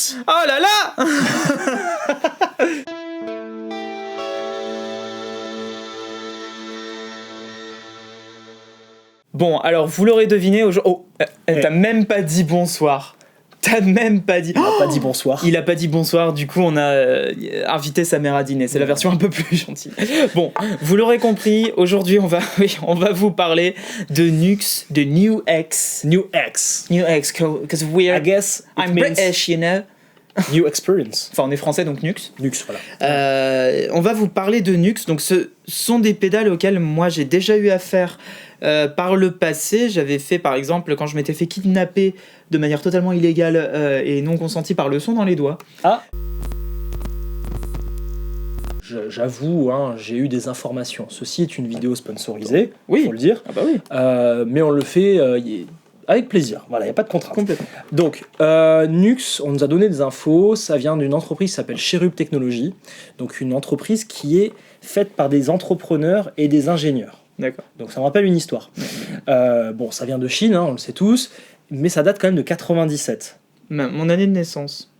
Nux. Oh là là. Bon, alors vous l'aurez deviné, elle t'a même pas dit bonsoir. T'as même pas dit. Il a pas dit bonsoir. Il a pas dit bonsoir, du coup on a invité sa mère à dîner. C'est la version un peu plus gentille. Bon, vous l'aurez compris, aujourd'hui on va vous parler de Nux, de New X. New X. New X, because we're. I guess I'm British, you know. New experience. Enfin, on est français donc Nux. Nux, voilà. On va vous parler de Nux. Donc, ce sont des pédales auxquelles moi j'ai déjà eu affaire par le passé. J'avais fait, par exemple, quand je m'étais fait kidnapper de manière totalement illégale et non consentie par le son dans les doigts. Ah. J'avoue, hein, j'ai eu des informations. Ceci est une vidéo sponsorisée, Oui. faut le dire. Ah bah oui. Mais on le fait avec plaisir. Voilà, il n'y a pas de contrainte. Complètement. Donc, Nux, on nous a donné des infos. Ça vient d'une entreprise qui s'appelle Cherub Technologies. Donc, une entreprise qui est faite par des entrepreneurs et des ingénieurs. D'accord. Donc, ça me rappelle une histoire. Bon, ça vient de Chine, hein, on le sait tous. Mais ça date quand même de 97. Mon année de naissance.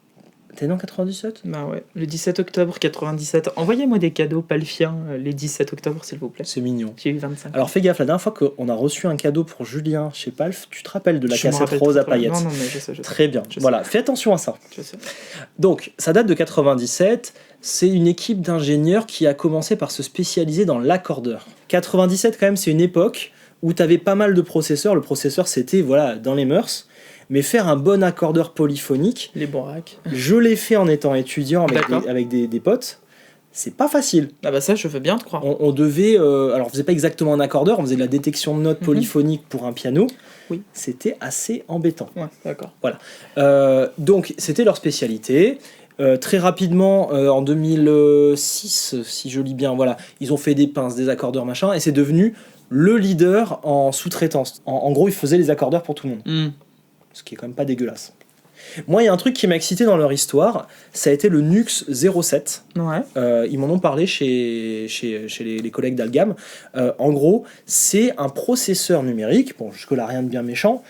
T'es né en 97 ? Bah ouais, le 17 octobre 97. Envoyez-moi des cadeaux palfiens les 17 octobre, s'il vous plaît. C'est mignon. J'ai eu 25. Alors fais gaffe, la dernière fois qu'on a reçu un cadeau pour Julien chez Palf, tu te rappelles de la Je me cassette rappelle rose à très bien. paillettes. Non, mais je sais. Très bien, Je sais. voilà, fais attention à ça. Je sais. Donc, ça date de 97, c'est une équipe d'ingénieurs qui a commencé par se spécialiser dans l'accordeur. 97 quand même, c'est une époque où tu avais pas mal de processeurs, le processeur c'était, voilà, dans les mœurs, mais faire un bon accordeur polyphonique, Les boracs. je l'ai fait en étant étudiant D'accord. avec des potes, c'est pas facile. Ah bah ça, je veux bien te croire. On devait, alors on faisait pas exactement un accordeur, on faisait de la détection de notes polyphoniques pour un piano. Oui. C'était assez embêtant. Ouais, d'accord. Donc c'était leur spécialité. Très rapidement, en 2006, si je lis bien, voilà, ils ont fait des pinces, des accordeurs, machin, et c'est devenu le leader en sous-traitance. En gros, ils faisaient les accordeurs pour tout le monde, ce qui est quand même pas dégueulasse. Moi, il y a un truc qui m'a excité dans leur histoire, ça a été le Nux 07. Ouais. Ils m'en ont parlé chez les collègues d'Algam. En gros, c'est un processeur numérique, bon, jusque-là rien de bien méchant,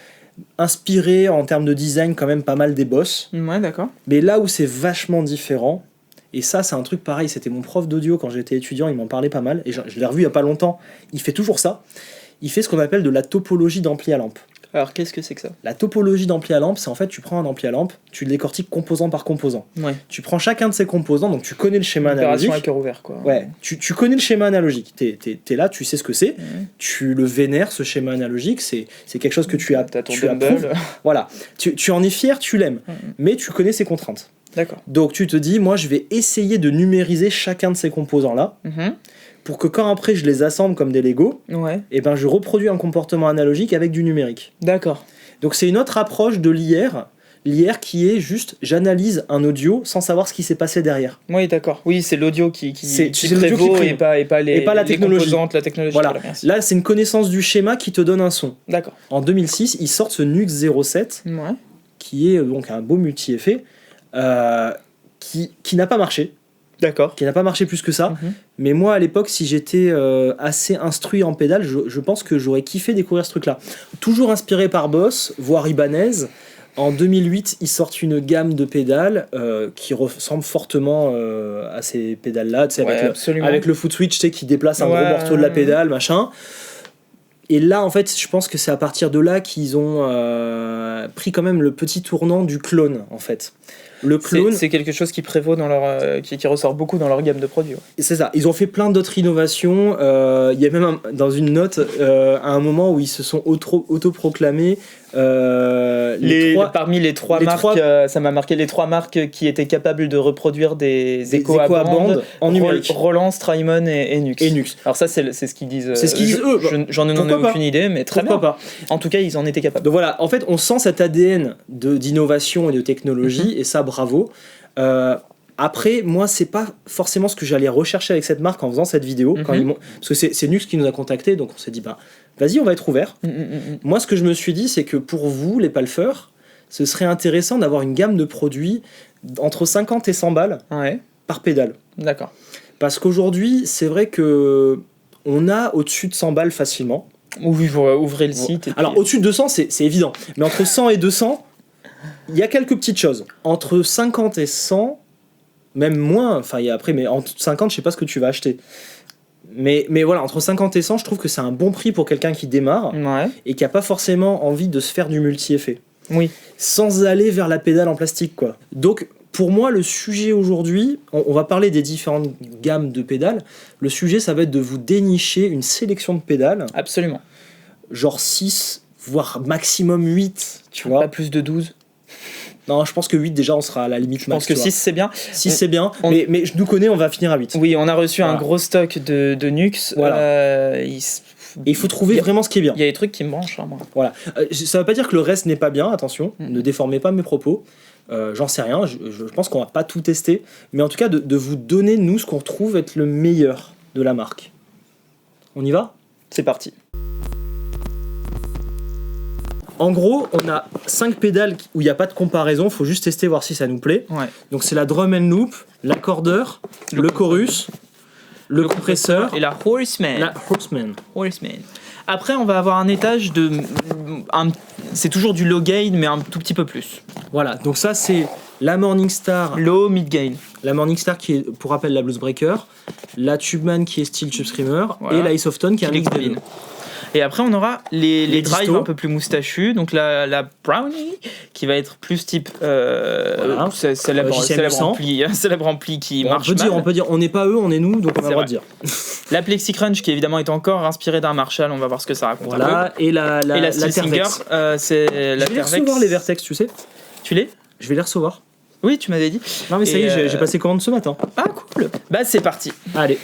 inspiré en termes de design quand même pas mal des Boss. Ouais, d'accord. Mais là où c'est vachement différent, et ça c'est un truc pareil, c'était mon prof d'audio quand j'étais étudiant, il m'en parlait pas mal, et je l'ai revu il y a pas longtemps, il fait toujours ça. Il fait ce qu'on appelle de la topologie d'ampli à lampe. Alors, qu'est-ce que c'est que ça ? La topologie d'ampli à lampe, c'est en fait, tu prends un ampli à lampe, tu le décortiques composant par composant. Ouais. Tu prends chacun de ces composants, donc tu connais le schéma Opération analogique. à cœur ouvert, quoi. Ouais, tu connais le schéma analogique. T'es là, tu sais ce que c'est. Tu le vénères, ce schéma analogique. C'est quelque chose que tu as. T'as ton tu dumbbell. approuves. Voilà. Tu en es fier, tu l'aimes. Mais tu connais ses contraintes. D'accord. Donc tu te dis, moi, je vais essayer de numériser chacun de ces composants-là pour que quand après je les assemble comme des Lego, Ouais. et ben je reproduis un comportement analogique avec du numérique. D'accord. Donc c'est une autre approche de l'IR. L'IR qui est juste, j'analyse un audio sans savoir ce qui s'est passé derrière. Oui, d'accord. Oui, c'est l'audio qui l'audio prévaut qui et pas la les technologie. composantes, la technologie. Voilà. Merci. Là, c'est une connaissance du schéma qui te donne un son. D'accord. En 2006, ils sortent ce Nux 07, Ouais. qui est donc un beau multi-effet, qui n'a pas marché. D'accord. Qui n'a pas marché plus que ça. Mais moi, à l'époque, si j'étais assez instruit en pédale, je pense que j'aurais kiffé découvrir ce truc-là. Toujours inspiré par Boss, voire Ibanez. En 2008, ils sortent une gamme de pédales qui ressemble fortement à ces pédales-là, tu sais, Ouais, avec le foot switch, tu sais, qui déplace un Ouais. gros morceau de la pédale, machin. Et là, en fait, je pense que c'est à partir de là qu'ils ont pris quand même le petit tournant du clone, en fait. Le clone, C'est quelque chose qui prévaut dans leur, qui ressort beaucoup dans leur gamme de produits. Ouais. c'est ça. Ils ont fait plein d'autres innovations. Il y a même dans une note à un moment où ils se sont autoproclamés Parmi les trois marques, ça m'a marqué les trois marques qui étaient capables de reproduire des échos à bande en numérique. Roland, Strymon et Nux. Alors ça, c'est ce qu'ils disent. C'est ce qu'ils disent eux. J'en ai Pourquoi aucune idée, mais très Pourquoi bien. pas. En tout cas, ils en étaient capables. Donc voilà, en fait, on sent cet ADN d'innovation et de technologie, et ça, bravo. Après, moi, c'est pas forcément ce que j'allais rechercher avec cette marque en faisant cette vidéo. Parce que c'est Nux qui nous a contactés, donc on s'est dit, bah, vas-y, on va être ouvert. Moi, ce que je me suis dit, c'est que pour vous, les palfeurs, ce serait intéressant d'avoir une gamme de produits entre 50 et 100 balles par pédale. D'accord. Parce qu'aujourd'hui, c'est vrai que on a au-dessus de 100 balles facilement. Ouvrez le site. Et alors, puis... au-dessus de 200, c'est évident. Mais entre 100 et 200, il y a quelques petites choses. Entre 50 et 100, même moins, enfin, il y a après, mais entre 50, je sais pas ce que tu vas acheter. Mais voilà, entre 50 et 100, je trouve que c'est un bon prix pour quelqu'un qui démarre Ouais. et qui a pas forcément envie de se faire du multi-effet. Oui. Sans aller vers la pédale en plastique, quoi. Donc, pour moi, le sujet aujourd'hui, on va parler des différentes gammes de pédales. Le sujet, ça va être de vous dénicher une sélection de pédales, Absolument. genre 6, voire maximum 8, tu vois. Pas plus de 12. Non, je pense que 8, déjà, on sera à la limite Je pense que 6 c'est bien. 6, c'est bien, mais je nous connais, on va finir à 8. Oui, on a reçu un Voilà. gros stock de Nux. Voilà. Et il faut trouver vraiment ce qui est bien. Il y a des trucs qui me branchent, hein, moi. Voilà. Ça veut pas dire que le reste n'est pas bien, attention, ne déformez pas mes propos. J'en sais rien, je pense qu'on va pas tout tester, mais en tout cas de vous donner, nous, ce qu'on trouve être le meilleur de la marque. On y va ? C'est parti. En gros, on a 5 pédales où il n'y a pas de comparaison, il faut juste tester, voir si ça nous plaît. Ouais. Donc c'est la drum and loop, l'accordeur, le chorus, le compresseur, Et la Horseman. la Horseman. Horseman. Après, on va avoir un étage de. C'est toujours du low gain, mais un tout petit peu plus. Voilà, donc ça c'est la Morningstar, Low, mid gain. la Morningstar qui est pour rappel la Blues Breaker, la Tubeman qui est style Tube Screamer, Voilà. et la Ace of Tone qui est un Qui mix des combine. deux. Et après, on aura les drives distos. un peu plus moustachus. Donc la Brownie, qui va être plus type Voilà. célèbre JCM ampli, célèbre ampli qui Bon, marche on peut dire, on n'est pas eux, on est nous, donc on a le droit de vrai. dire. La Plexi Crunch, qui évidemment est encore inspirée d'un Marshall. On va voir ce que ça raconte. un Voilà, et la peu. Et la Steel Singer, Tervex. c'est la Je vais les Tervex. recevoir les Vertex, tu sais. Tu l'es? Je vais les recevoir. Oui, tu m'avais dit. Non mais ça y Et, est, j'ai passé commande ce matin. Ah, cool. Bah, c'est parti. Allez.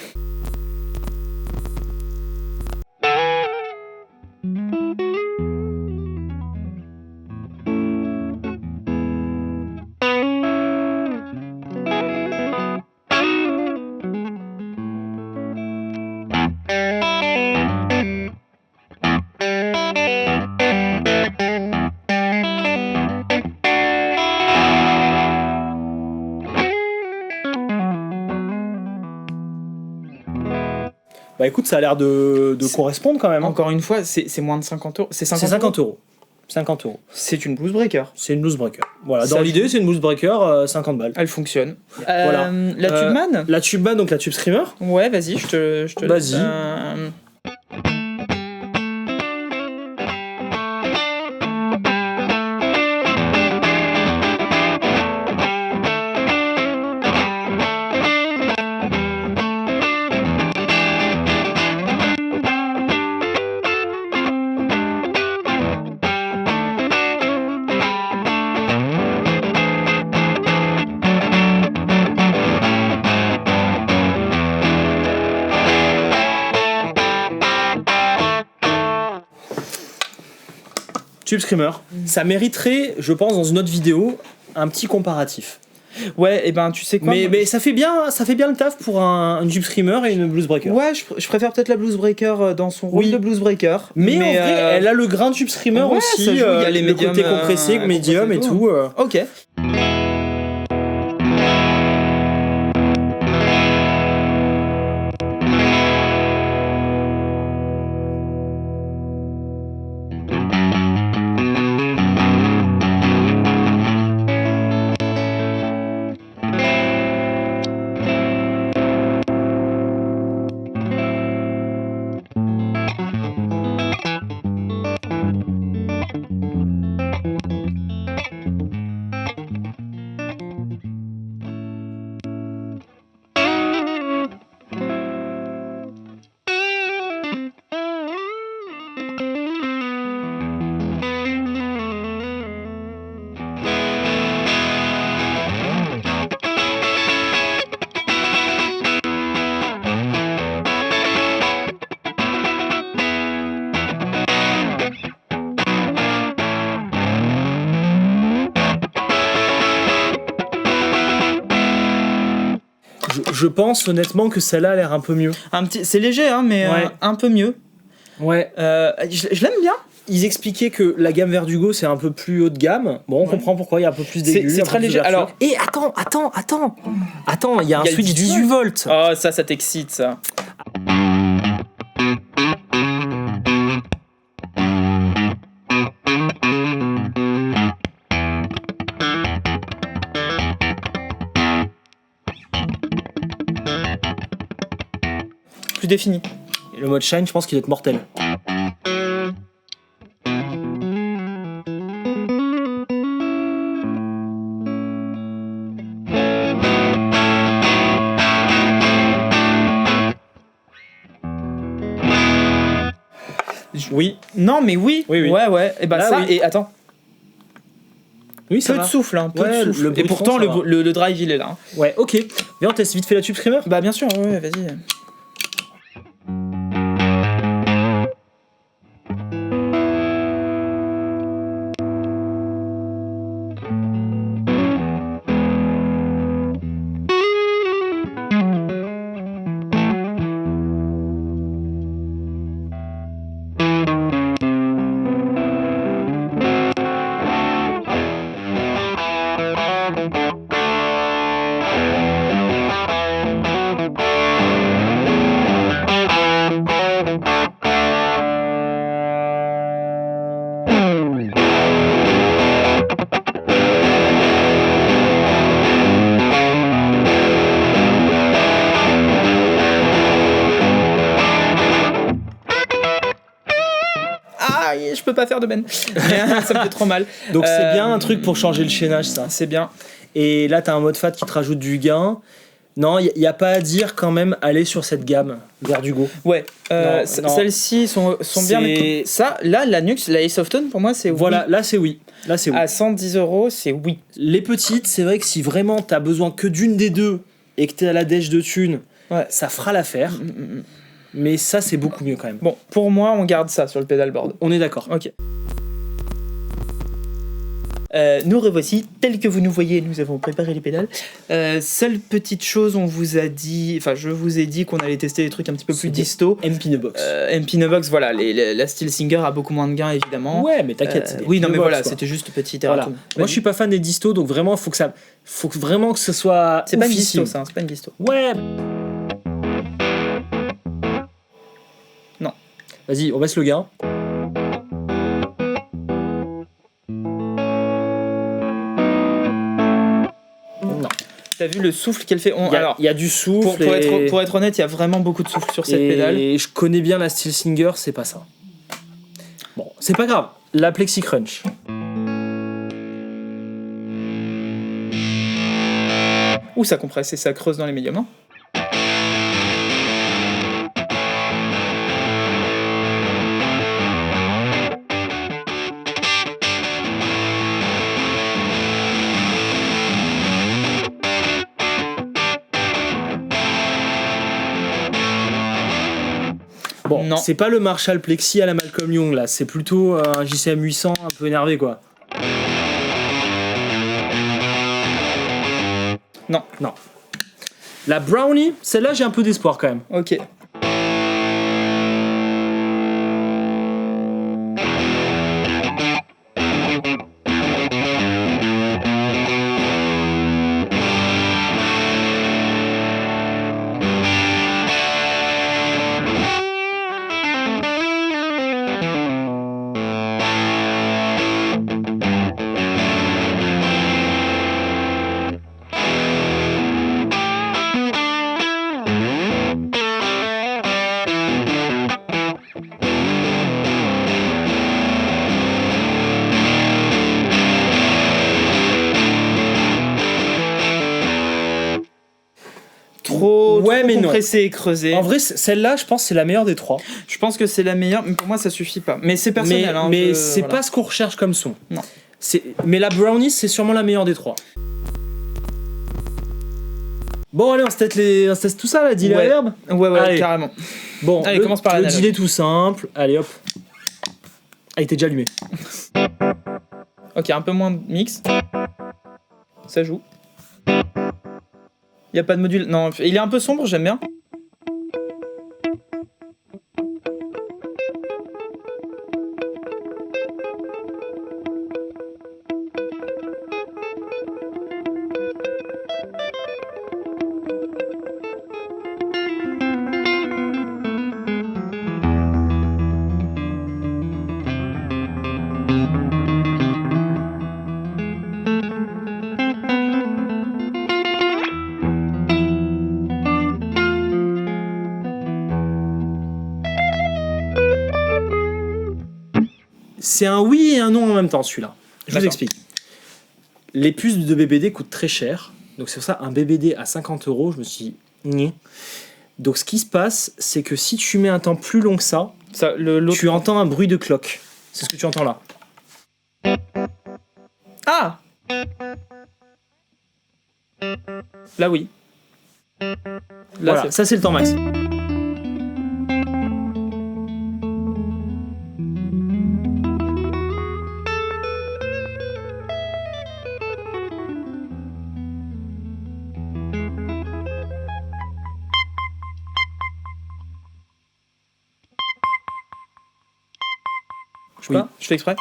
Bah écoute, ça a l'air de correspondre quand même. Hein. Encore une fois, c'est moins de 50 euros. C'est C'est 50 50 euros. 50 euros. C'est une blues breaker. C'est une blues breaker. Voilà, Ça dans l'idée, c'est une blues breaker, 50 balles. Elle fonctionne. Voilà. La Tubeman. La Tubeman, donc la Tube Screamer. Ouais, vas-y, je te Vas-y. laisse. Tube Screamer. Ça mériterait, je pense, dans une autre vidéo, un petit comparatif. Ouais, et ben tu sais quoi. Mais ça fait bien le taf pour un Tube Screamer et une blues breaker. Ouais, je préfère peut-être la blues breaker dans son rôle Oui. de blues breaker. Mais en vrai, elle a le grain Tube Screamer ouais, aussi. ça joue, il y a les le côté médiums, compressé, médium et compressé, tout. Ok. Je pense honnêtement que celle-là a l'air un peu mieux. C'est léger, hein, mais Ouais. un peu mieux. Ouais. Je l'aime bien. Ils expliquaient que la gamme Verdugo c'est un peu plus haut de gamme. Bon, on comprend pourquoi il y a un peu plus d'aigus. C'est un peu très plus léger. d'ouverture. Alors- Et attends, il y a un Il y a le switch 18 volts. Oh, ça t'excite, ça. plus défini. Et le mode shine, je pense qu'il doit être mortel. Oui. Non, mais oui. Oui. Ouais. Et bah Là, ça, oui. et attends. Oui, ça Peu va. de souffle, hein, peu Ouais, de souffle. le bruit Et de pourtant, fond, ça va. le drive, il est là. Hein. Ouais, ok. Viens, on teste vite fait la Tube Screamer. Bah, bien sûr, ouais, vas-y. Ah, je peux pas faire de Ben. Ça me fait trop mal. Donc c'est bien un truc pour changer le chaînage, ça. C'est bien. Et là, t'as un mode fat qui te rajoute du gain. Non, il n'y a pas à dire quand même aller sur cette gamme Verdugo. Ouais, Non. celles-ci sont bien. Mais ça, là, la Nux, la Ace of Tone, pour moi, c'est Voilà, oui. là c'est oui. Là c'est oui. À 110 €, c'est oui. Les petites, c'est vrai que si vraiment t'as besoin que d'une des deux et que t'es à la dèche de thunes, Ouais. ça fera l'affaire. Mais ça, c'est beaucoup mieux quand même. Bon, pour moi, on garde ça sur le pedalboard. On est d'accord. Ok. Nous revoici, tels que vous nous voyez, nous avons préparé les pédales. Seule petite chose, on vous a dit, enfin je vous ai dit qu'on allait tester des trucs un petit peu plus C'est disto. MP in a box. MP in a box, voilà, la Steel Singer a beaucoup moins de gains évidemment. Ouais, mais t'inquiète. c'est des Oui, non MP in mais a box, voilà, quoi. c'était juste petit Voilà. erratum. Moi, je suis pas fan des distos, donc vraiment, faut vraiment que ce soit. C'est pas une oufissime. disto ça, hein, c'est pas une disto. Ouais. Non. Vas-y, on baisse le gain. Non. T'as vu le souffle qu'elle fait Alors, Il y a du souffle. pour être honnête, il y a vraiment beaucoup de souffle sur cette pédale. Et je connais bien la Steel Singer, c'est pas ça. Bon, c'est pas grave. La Plexi Crunch. Ouh, ça compresse et ça creuse dans les médiums, hein. Bon, Non. c'est pas le Marshall Plexi à la Malcolm Young là, c'est plutôt un JCM 800 un peu énervé quoi. Non. Non. La Brownie, celle-là j'ai un peu d'espoir quand même. Ok. Trop Ouais, mais non. compressé et creusé. En vrai, celle-là, je pense que c'est la meilleure des trois. Je pense que c'est la meilleure, mais pour moi ça suffit pas. Mais c'est personnel. hein, mais je- c'est voilà. pas ce qu'on recherche comme son. Non. Mais la Brownie, c'est sûrement la meilleure des trois. Bon, allez, on se teste tout ça, là, deal à Ouais. l'herbe. Ouais, Allez. carrément. Bon, Allez, le, commence par la le nalogue. deal est tout simple. Allez, hop. Ah, il était déjà allumé. Ok, un peu moins de mix. Ça joue. Y a pas de module. Non, il est un peu sombre, j'aime bien. C'est un oui et un non en même temps, celui-là. Je vous D'accord. explique. Les puces de BBD coûtent très cher. Donc, c'est pour ça, un BBD à 50 €, je me suis dit, Nyeh. Donc, ce qui se passe, c'est que si tu mets un temps plus long que ça, Ça, l'autre... tu entends un bruit de cloque. C'est ce que tu entends là. Ah. Là, oui. Là, Voilà, ça c'est le temps max. Je sais pas, je fais exprès.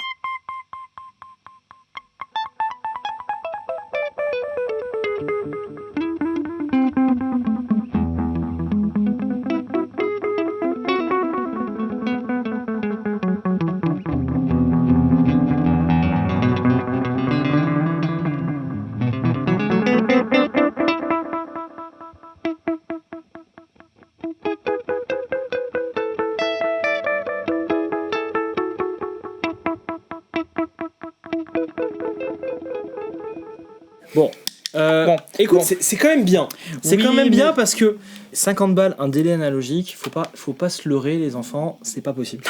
Bon, écoute, c'est quand même bien. C'est Oui, quand même bien mais- parce que 50 balles, un délai analogique, faut pas se leurrer, les enfants, c'est pas possible.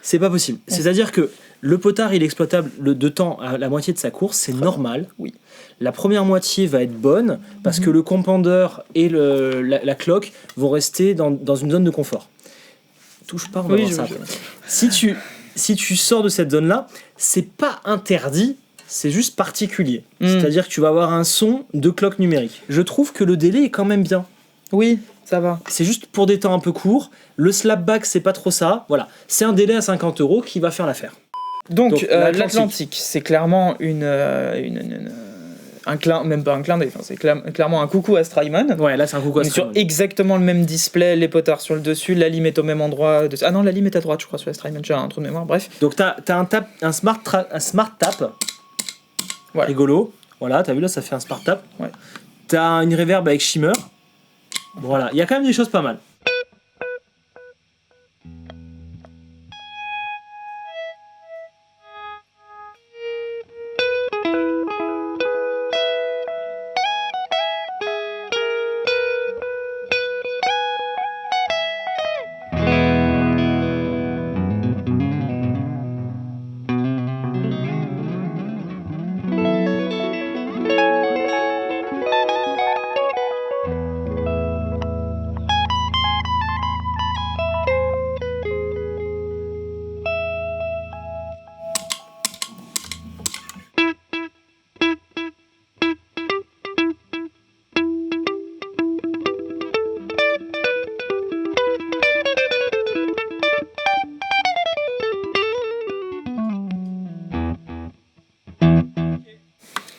C'est pas possible. C'est-à-dire que le potard, il est exploitable de temps à la moitié de sa course, c'est normal. Oui. La première moitié va être bonne parce que le compandeur et la cloque vont rester dans une zone de confort. Touche pas, on va Oui, voir ça après. Si tu sors de cette zone-là, c'est pas interdit, c'est juste particulier. C'est-à-dire que tu vas avoir un son de cloque numérique. Je trouve que le délai est quand même bien. Oui, ça va. C'est juste pour des temps un peu courts. Le slapback, c'est pas trop ça. Voilà, c'est un délai à 50 € qui va faire l'affaire. Donc, l'Atlantique. l'Atlantique, c'est clairement un clin, même pas un clin d'œil, enfin, c'est clairement un coucou à Strymon. Ouais, là c'est un coucou On à est sur Strymon. exactement le même display, les potards sur le dessus, la lime est au même endroit. Ah non, la lime est à droite, je crois, sur la Strymon, j'ai un trou de mémoire, bref. Donc t'as un smart tap. Voilà. Rigolo. Voilà, t'as vu là, ça fait un smart tap. Ouais. T'as une reverb avec shimmer. Voilà, il y a quand même des choses pas mal.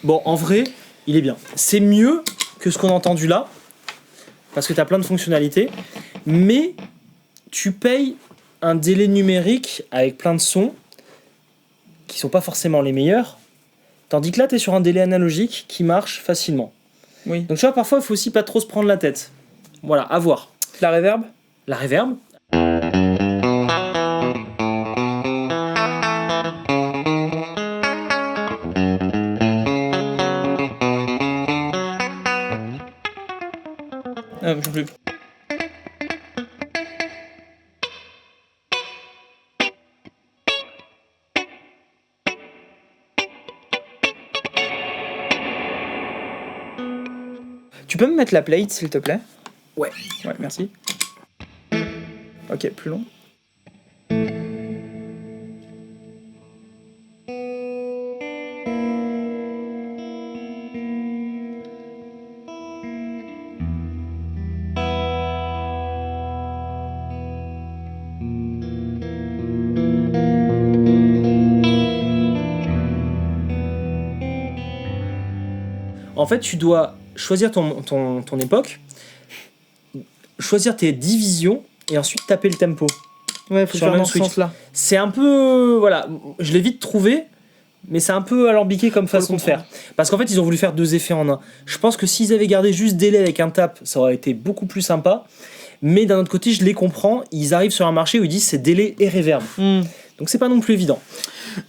Bon, en vrai, il est bien. C'est mieux que ce qu'on a entendu là, parce que tu as plein de fonctionnalités, mais tu payes un délai numérique avec plein de sons qui sont pas forcément les meilleurs, tandis que là, tu es sur un délai analogique qui marche facilement. Oui. Donc tu vois, parfois, il faut aussi pas trop se prendre la tête. Voilà, à voir. La reverb. La reverb. Je sais plus. Tu peux me mettre la plate, s'il te plaît? Ouais. Ouais, merci. Ok, plus long. En fait, tu dois choisir ton époque, choisir tes divisions et ensuite taper le tempo. Ouais, faut Sur faire le même dans ce switch. sens-là. C'est un peu... Voilà, je l'ai vite trouvé, mais c'est un peu alambiqué comme façon de faire. Parce qu'en fait, ils ont voulu faire deux effets en un. Je pense que s'ils avaient gardé juste délai avec un tap, ça aurait été beaucoup plus sympa. Mais d'un autre côté, je les comprends. Ils arrivent sur un marché où ils disent c'est délai et reverb. Donc c'est pas non plus évident.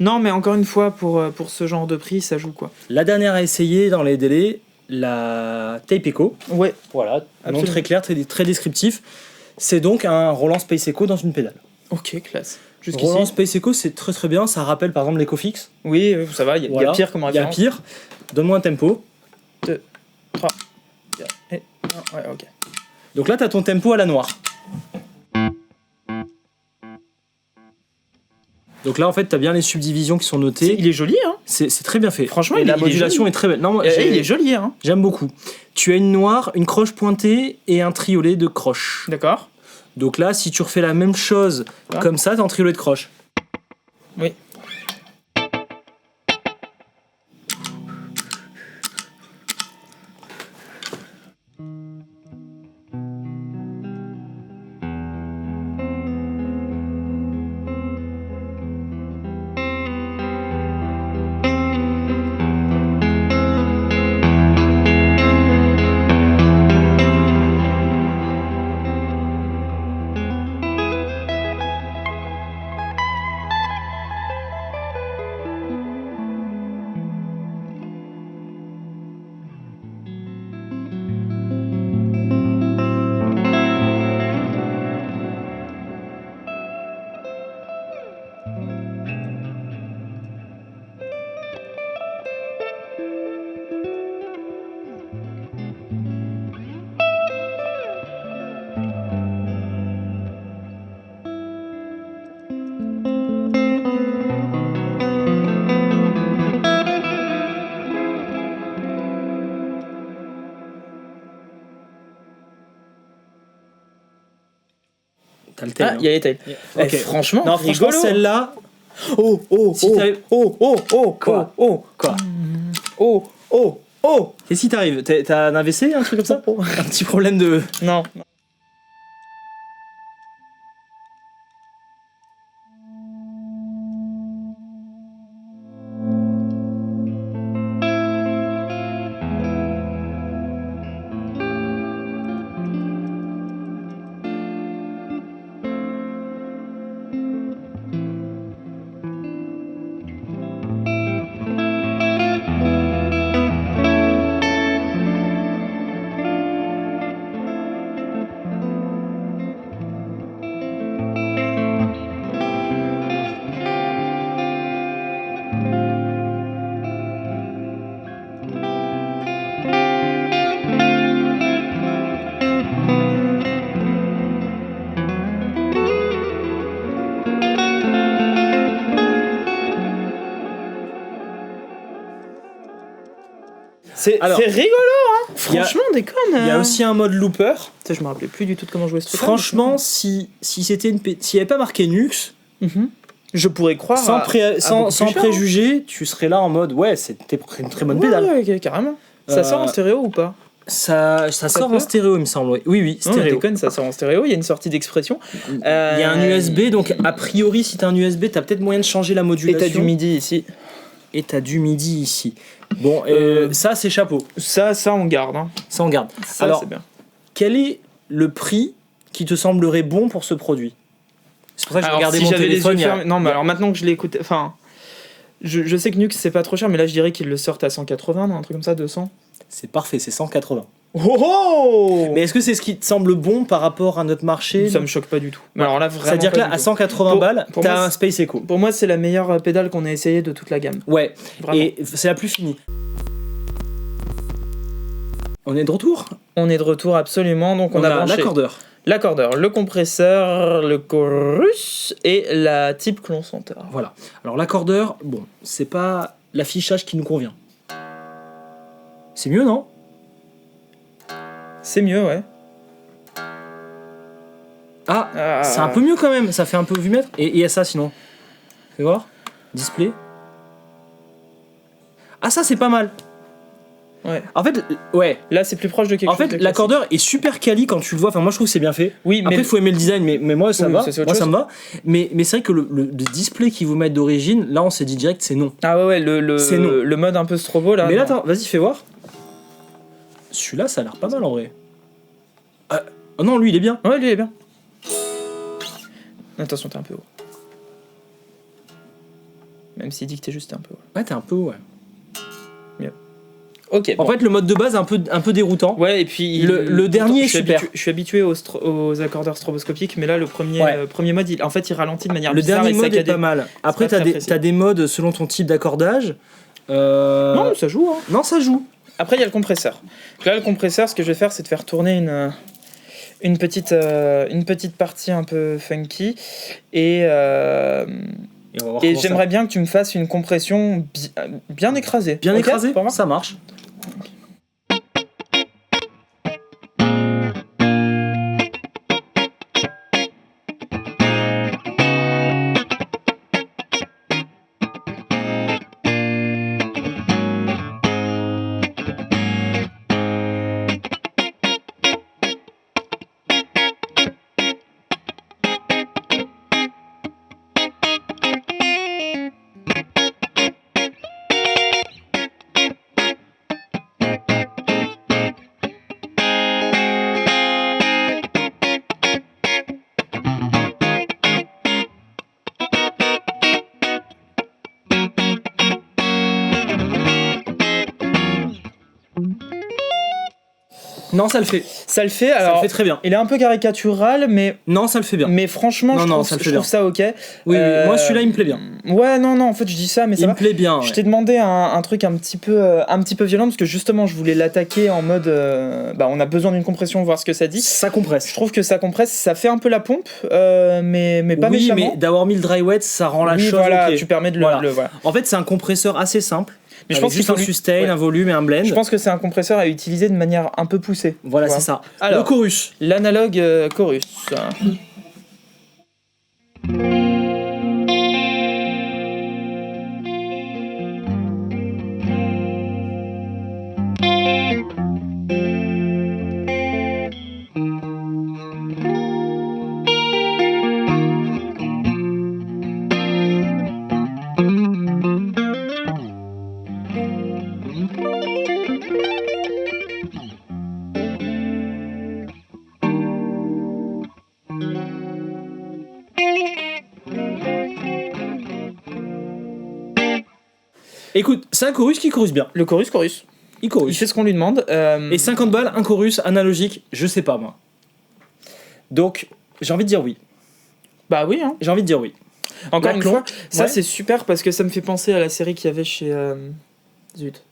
Non, mais encore une fois, pour ce genre de prix, ça joue quoi. La dernière à essayer dans les délais, la Tape Echo. Ouais, Voilà, nom absolument. très clair, très descriptif. C'est donc un Roland Space Echo dans une pédale. Ok, classe. Jusqu'ici. Roland Space Echo, c'est très très bien. Ça rappelle par exemple l'Ecofix. Oui, ça va, il y a Voilà. pire comme Il y a référence. pire. Donne-moi un tempo. 2, 3, et 1, ouais, ok. Donc là, tu as ton tempo à la noire. Donc là, en fait, tu as bien les subdivisions qui sont notées. Il est joli, hein. C'est très bien fait. Franchement, et il la est modulation joli. est très belle. Non, moi, Il est joli, hein. j'aime beaucoup. Tu as une noire, une croche pointée et un triolet de croche. D'accord. Donc là, si tu refais la même chose Ah. comme ça, t'as un triolet de croche. Oui. T'as le tail. Ah, il y a les tailles. Ok. Franchement, Non, franchement, rigolo. celle-là. Oh, oh, Si oh, t'avais- oh, oh, oh, Quoi oh, oh, Quoi oh, oh, oh. Et si t'arrives T'as un AVC, un truc comme ça Un petit problème de. Non. C'est Alors, rigolo, hein. il y a- Franchement, déconne. Il y a aussi un mode looper. Ça, je me rappelais plus du tout de comment jouer ce truc. Franchement, si c'était s'il n'y avait pas marqué Nux, je pourrais croire. sans, à- pré- à sans, beaucoup sans plus cher, hein. préjugés, tu serais là en mode ouais, c'était une très bonne Ouais, pédale. ouais, carrément. Ça sort en stéréo ou pas? Ça sort peut en stéréo, il me semble. Oui, Non, mais stéréo. déconne, ça sort en stéréo. Il y a une sortie d'expression. Il y a un USB, donc a priori, si t'as un USB, t'as peut-être moyen de changer la Et modulation. t'as du MIDI ici. Et t'as du MIDI ici. Bon, ça c'est chapeau. Ça, on garde. Hein. Ça on garde. Ça, Alors, c'est bien. quel est le prix qui te semblerait bon pour ce produit? C'est pour ça que je Alors, regardais si mon j'avais les téléphone. yeux il y a- fermés- Non, mais alors maintenant que je l'ai écouté. Enfin. Je sais que Nux c'est pas trop cher, mais là je dirais qu'ils le sortent à 180, non, un truc comme ça, 200. C'est parfait, c'est 180. Oh, oh Mais est-ce que c'est ce qui te semble bon par rapport à notre marché? Ça me choque pas du tout. Mais alors là, vraiment. C'est-à-dire que pas là, du à tout. 180 Pour- balles, pour t'as moi, un Space Echo. Pour moi, c'est la meilleure pédale qu'on ait essayé de toute la gamme. Ouais, Vraiment. et c'est la plus finie. On est de retour. On est de retour absolument, donc on, On a a branché l'accordeur. l'accordeur, le compresseur, le chorus et la type clon centre. Voilà. Alors l'accordeur, bon, c'est pas l'affichage qui nous convient. C'est mieux, non? C'est mieux, ouais. Ah, c'est un peu mieux quand même. Ça fait un peu vumètre. Et il y a ça sinon. Fais voir. Display. Ah, ça c'est pas mal. Ouais. En fait, ouais. Là, c'est plus proche de quelque En chose. fait, de l'accordeur est super quali quand tu le vois. Enfin, moi je trouve que c'est bien fait. Oui, Après, mais il faut aimer le design, mais moi ça Oui, va. ça, c'est autre Moi ça chose. me va. Mais c'est vrai que le display qu'ils vous mettent d'origine, là on s'est dit direct c'est non. ah ouais, C'est non. le mode un peu strobo là. mais là, non. attends, vas-y, fais voir. Celui-là, ça a l'air pas mal en vrai. Oh non, lui il est bien. Ouais, lui il est bien. Attention, t'es un peu haut. Même s'il dit que t'es juste un peu. Ouais, t'es un peu, ouais. Ok. En fait, le mode de base est un peu déroutant. Ouais, et puis le dernier est super. Je suis habitué aux accordeurs stroboscopiques, mais là, le premier mode, il ralentit de manière Le bizarre dernier et mode est pas mal. Après, t'as des modes selon ton type d'accordage. Non, ça joue. Hein. Non, ça joue. Après, il y a le compresseur. Donc là, le compresseur, ce que je vais faire, c'est de faire tourner une petite partie un peu funky. Et j'aimerais bien que tu me fasses une compression bien écrasée. Bien Okay, écrasée, ça marche. Non, ça le fait. Ça le fait, alors. Ça le fait très bien. Il est un peu caricatural, mais. Non, ça le fait bien. Mais franchement, je trouve ça ok. Oui, moi celui-là, il me plaît bien. Ouais, non, en fait, je dis ça, mais ça me plaît bien. Je t'ai demandé un truc un petit peu violent, parce que justement, je voulais l'attaquer en mode. On a besoin d'une compression, voir ce que ça dit. Ça compresse. Je trouve que ça compresse, ça fait un peu la pompe, mais pas méchamment. Oui, mais d'avoir mis le dry wet, ça rend la chose. Voilà, okay. Tu permets de le. Voilà. Voilà. En fait, c'est un compresseur assez simple. Mais je pense juste un sustain, un volume et un blend. Je pense que c'est un compresseur à utiliser de manière un peu poussée. Voilà, c'est ça. Alors, le chorus. L'analogue chorus. Écoute, c'est un chorus qui chorus bien. Le chorus. Il fait ce qu'on lui demande. Et 50 balles, un chorus analogique, je sais pas moi. Donc, j'ai envie de dire oui. Bah oui, hein. J'ai envie de dire oui. Encore une fois, ça c'est super parce que ça me fait penser à la série qu'il y avait chez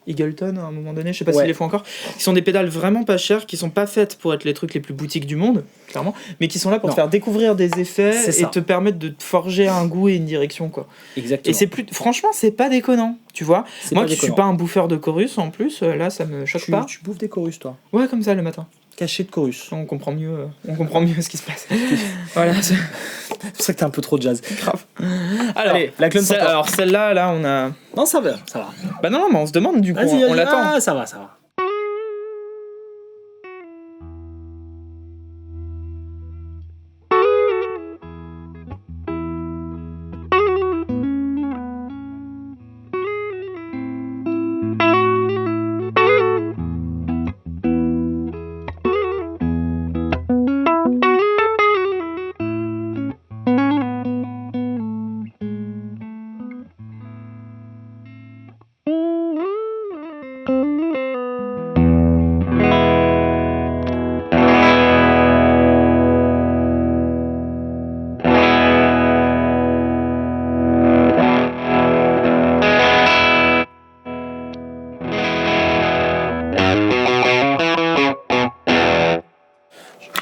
Eagleton à un moment donné, je sais pas s'ils les font encore, qui sont des pédales vraiment pas chères, qui sont pas faites pour être les trucs les plus boutiques du monde, clairement, mais qui sont là pour te faire découvrir des effets et te permettre de te forger un goût et une direction, quoi. Exactement. Et franchement, c'est pas déconnant, tu vois. Moi qui suis pas un bouffeur de chorus en plus, là ça me choque pas. Tu bouffes des chorus, toi? Ouais, comme ça le matin. Caché de chorus. On comprend mieux ce qui se passe. Voilà. C'est pour ça que t'as un peu trop de jazz. Grave. Alors, allez, la clone alors celle-là, là, on a. Non, ça va. Bah non, mais on se demande du coup. On l'attend. Ah, ça va.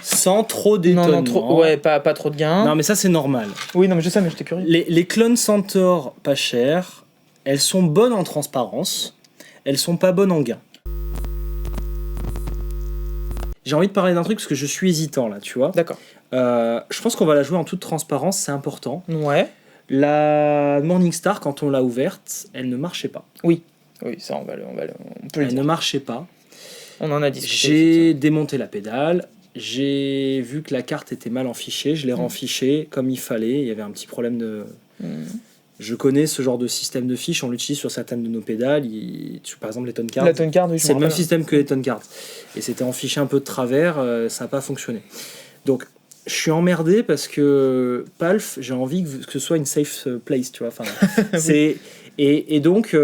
Sans trop d'étonnement. Non, pas trop de gains. Non, mais ça, c'est normal. Oui, non, mais je sais, mais j'étais curieux. Les clones Centaur pas chères, elles sont bonnes en transparence, elles sont pas bonnes en gain. J'ai envie de parler d'un truc parce que je suis hésitant là, tu vois. D'accord. Je pense qu'on va la jouer en toute transparence, c'est important. Ouais. La Morningstar, quand on l'a ouverte, elle ne marchait pas. Oui, ça on peut le dire. Elle ne marchait pas. On en a discuté. J'ai démonté la pédale. J'ai vu que la carte était mal enfichée, je l'ai renfichée comme il fallait. Il y avait un petit problème de. Je connais ce genre de système de fiches, on l'utilise sur certaines de nos pédales. Par exemple, les tone cards. La tone card, oui, c'est le même système que les tone cards. Et c'était enfiché un peu de travers, ça n'a pas fonctionné. Donc, je suis emmerdé parce que Palf, j'ai envie que ce soit une safe place, tu vois. Enfin, c'est et donc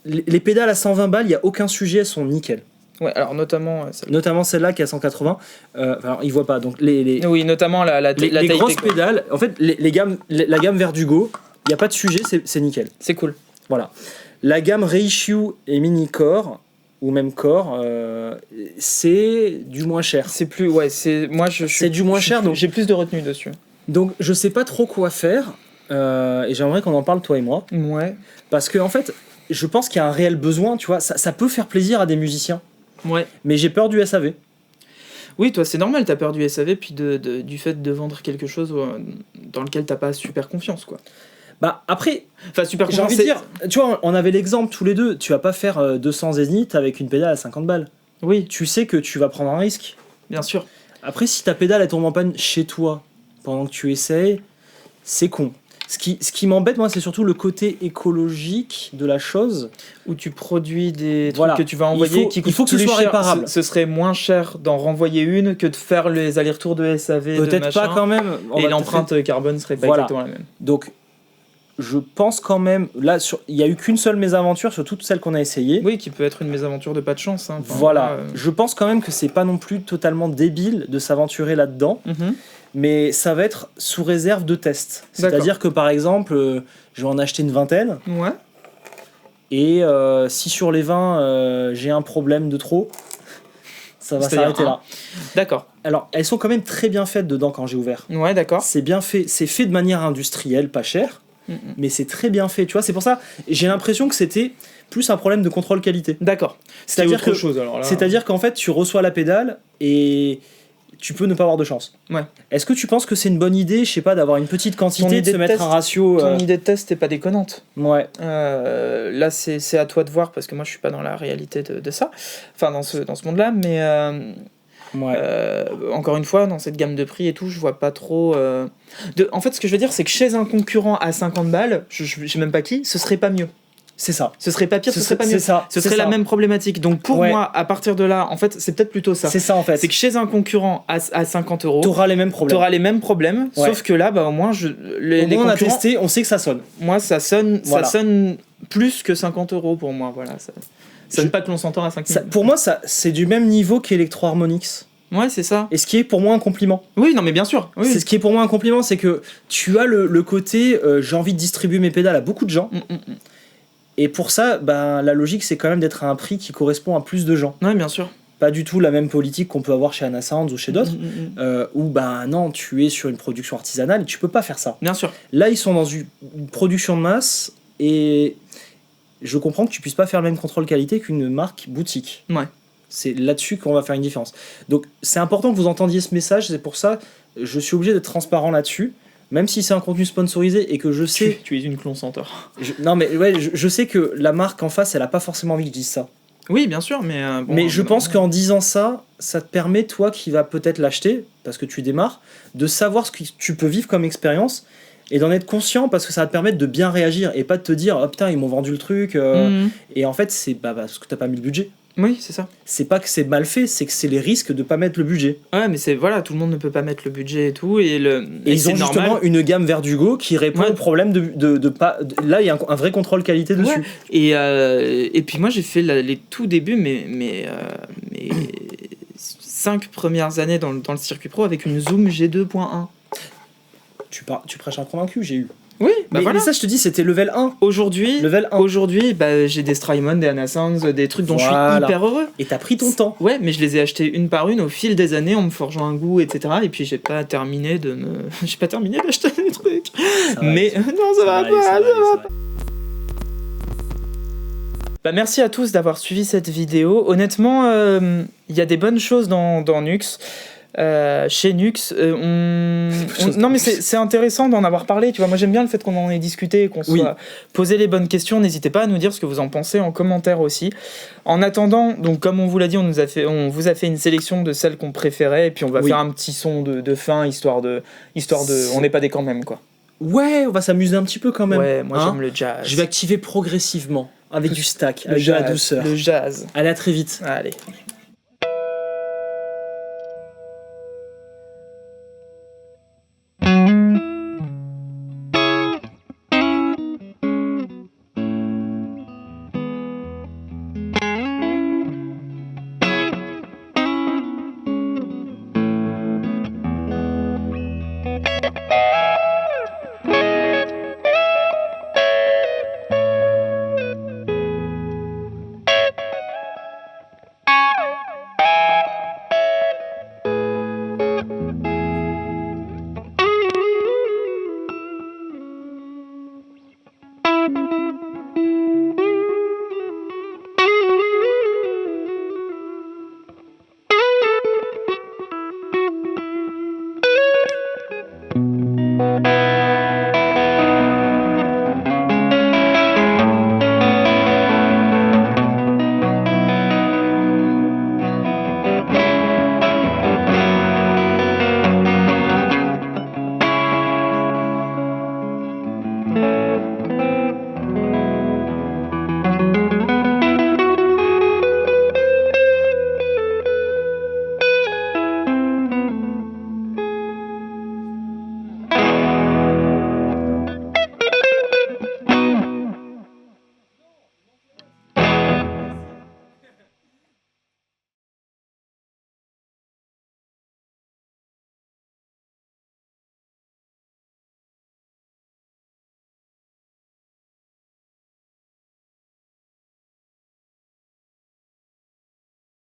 les pédales à 120 balles, il y a aucun sujet, elles sont nickel. Ouais, alors Notamment celle-là qui est à 180. Alors ils voient pas. Donc oui, notamment la les taille grosses techno. pédales. En fait, la gamme Verdugo, il y a pas de sujet, c'est nickel. C'est cool. Voilà. La gamme Reissue et Mini Core ou même Core, c'est du moins cher. C'est plus, ouais, c'est du moins cher, donc j'ai plus de retenue dessus. Donc je sais pas trop quoi faire et j'aimerais qu'on en parle toi et moi. Ouais. Parce que en fait, je pense qu'il y a un réel besoin, tu vois, ça peut faire plaisir à des musiciens. Ouais. Mais j'ai peur du SAV. Oui, toi c'est normal, t'as peur du SAV puis du fait de vendre quelque chose dans lequel t'as pas super confiance, quoi. Bah après, enfin super j'ai confiance. envie de dire, tu vois, on avait l'exemple tous les deux. Tu vas pas faire 200 zéniths avec une pédale à 50 balles. Oui. Tu sais que tu vas prendre un risque. Bien sûr. Après, si ta pédale elle tombe en panne chez toi pendant que tu essayes, c'est con. Ce qui m'embête, moi, c'est surtout le côté écologique de la chose. Où tu produis des trucs voilà. que tu vas envoyer qui coûtent il faut que ce plus soit cher. réparable. Ce serait moins cher d'en renvoyer une que de faire les allers-retours de SAV. Peut-être pas quand même. Et l'empreinte carbone serait pas exactement la même. Donc, je pense quand même. Là, il n'y a eu qu'une seule mésaventure sur toutes celles qu'on a essayées. Oui, qui peut être une mésaventure de pas de chance. Hein. Enfin, voilà. Je pense quand même que c'est pas non plus totalement débile de s'aventurer là-dedans. Mm-hmm. Mais ça va être sous réserve de tests. C'est-à-dire que par exemple, je vais en acheter une vingtaine. Ouais. Et si sur les 20, j'ai un problème de trop, ça va s'arrêter là. D'accord. Alors, elles sont quand même très bien faites dedans quand j'ai ouvert. Ouais, d'accord. C'est bien fait. C'est fait de manière industrielle, pas cher. Mais c'est très bien fait. Tu vois, c'est pour ça, j'ai l'impression que c'était plus un problème de contrôle qualité. D'accord. C'est-à-dire qu'en fait, tu reçois la pédale et tu peux ne pas avoir de chance. Ouais. Est-ce que tu penses que c'est une bonne idée, je sais pas, d'avoir une petite quantité, de se mettre un ratio Ton idée de test n'est pas déconnante. Ouais. Là, c'est à toi de voir, parce que moi, je suis pas dans la réalité de ça. Enfin, dans ce monde-là, mais... encore une fois, dans cette gamme de prix et tout, je vois pas trop... En fait, ce que je veux dire, c'est que chez un concurrent à 50 balles, je sais même pas qui, ce serait pas mieux. C'est ça. Ce serait pas pire, ce serait pas mieux. Ce serait la même problématique. Donc pour moi, à partir de là, en fait, c'est peut-être plutôt ça. C'est ça en fait. C'est que chez un concurrent à 50 €, t'auras les mêmes problèmes. Sauf que là, bah, au moins, les concurrents, on a testé, on sait que ça sonne. Moi, ça sonne plus que 50 € pour moi. Voilà. Ça sonne pas que l'on s'entend à 5 000. Pour moi, c'est du même niveau qu'Electro Harmonix. Ouais, c'est ça. Et ce qui est pour moi un compliment. Oui, non, mais bien sûr. Oui. C'est ce qui est pour moi un compliment, c'est que tu as le côté j'ai envie de distribuer mes pédales à beaucoup de gens. Et pour ça, ben, la logique, c'est quand même d'être à un prix qui correspond à plus de gens. Ouais, bien sûr. Pas du tout la même politique qu'on peut avoir chez Anna Sounds ou chez d'autres, où ben non, tu es sur une production artisanale et tu peux pas faire ça. Bien sûr. Là, ils sont dans une production de masse et je comprends que tu puisses pas faire le même contrôle qualité qu'une marque boutique. Ouais. C'est là-dessus qu'on va faire une différence. Donc c'est important que vous entendiez ce message, c'est pour ça je suis obligé d'être transparent là-dessus, même si c'est un contenu sponsorisé et que je sais... Tu es une clone centaure. Non mais ouais, je sais que la marque en face, elle a pas forcément envie que je dise ça. Oui, bien sûr, mais... mais je pense qu'en disant ça, ça te permet, toi qui vas peut-être l'acheter, parce que tu démarres, de savoir ce que tu peux vivre comme expérience et d'en être conscient, parce que ça va te permettre de bien réagir et pas de te dire « Oh putain, ils m'ont vendu le truc Et en fait, c'est parce que t'as pas mis le budget. Oui, c'est ça. C'est pas que c'est mal fait, c'est que c'est les risques de pas mettre le budget. Ouais, mais c'est voilà, tout le monde ne peut pas mettre le budget et tout, et ils ont justement normal. Une gamme Verdugo qui répond au problème de pas. Là, il y a un vrai contrôle qualité dessus. Ouais. Et puis moi, j'ai fait les tout débuts, mes 5 premières années dans le circuit pro avec une Zoom G2.1. Tu prêches un convaincu, j'ai eu. Oui, mais ça, je te dis, c'était level 1. Aujourd'hui, j'ai des Strymon, des Anna Sounds, des trucs dont je suis hyper heureux. Et t'as pris ton temps. Ouais, mais je les ai achetés une par une au fil des années en me forgeant un goût, etc. Et puis j'ai pas terminé d'acheter des trucs. Mais non, ça va pas. Bah, merci à tous d'avoir suivi cette vidéo. Honnêtement, il y a des bonnes choses dans Nux. Chez Nux, non mais c'est intéressant d'en avoir parlé, tu vois. Moi j'aime bien le fait qu'on en ait discuté, qu'on soit posé les bonnes questions. N'hésitez pas à nous dire ce que vous en pensez en commentaire aussi. En attendant, donc comme on vous l'a dit, on vous a fait une sélection de celles qu'on préférait, et puis on va faire un petit son de fin histoire de on n'est pas des quand même quoi. Ouais, on va s'amuser un petit peu quand même. Ouais, moi j'aime le jazz. Je vais activer progressivement avec du stack, avec de la douceur. Le jazz. Allez, à très vite. Allez.